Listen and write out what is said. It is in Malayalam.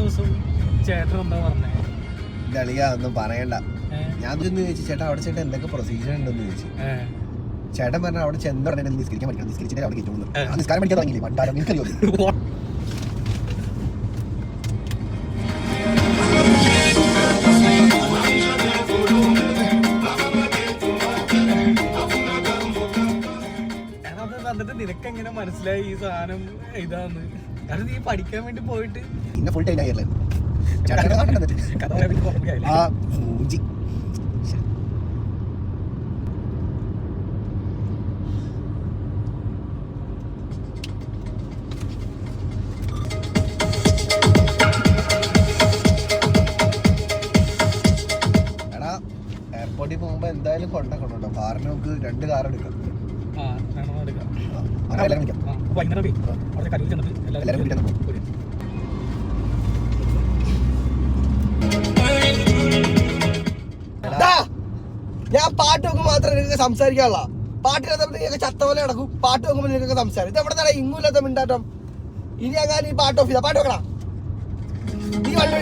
ദിവസം ചേട്ടൻ എന്താ പറഞ്ഞേ? ഒന്നും പറയണ്ട. ഞാൻ ചോദിച്ചു ചേട്ടാ അവിടെ ചേട്ടാ എന്തൊക്കെ പ്രൊസീജിയർ ഉണ്ടെന്ന് ചോദിച്ചു. ചേട്ടൻ പറഞ്ഞ അവിടെ ചെന്ന് പറഞ്ഞാൽ നിസ്കരിക്കാൻ പഠിക്കണം, നിസ്കരിച്ചിട്ട് അവിടെ കയറ്റുന്നു. നിസ്കാരം പഠിക്കാൻ തുടങ്ങിയില്ലേ പണ്ടാരം എനിക്കറിയോ. എന്നിട്ട് നിനക്കെങ്ങനെ മനസ്സിലായി ഈ സാധനം ഇതാന്ന്? കാരണം നീ പഠിക്കാൻ വേണ്ടി പോയിട്ട് പിന്നെ ഫുൾ ടൈം ആയിരുന്നു. എടാ എയർപോർട്ടിൽ പോകുമ്പോ എന്തായാലും കൊണ്ടോ. കാറിന് നമുക്ക് 2 കാർ എടുക്കാം. ഞാൻ പാട്ട് വെക്കുമ്പോൾ മാത്രമേ നിങ്ങൾക്ക് സംസാരിക്കാനുള്ള. പാട്ടില്ലാത്തപ്പോൾ നിങ്ങൾക്ക് ചത്ത പോലെ നടക്കും. പാട്ട് വെക്കുമ്പോൾ നിങ്ങൾക്ക് സംസാരം. ഇത് എവിടെ തന്നെ ഇങ്ങൂല്ലാത്ത മിണ്ടാട്ടം. ഇനി അങ്ങനെ ഈ പാട്ട് ഓഫ് ചെയ്താ പാട്ട് വെക്കടാ. നീ വണ്ടി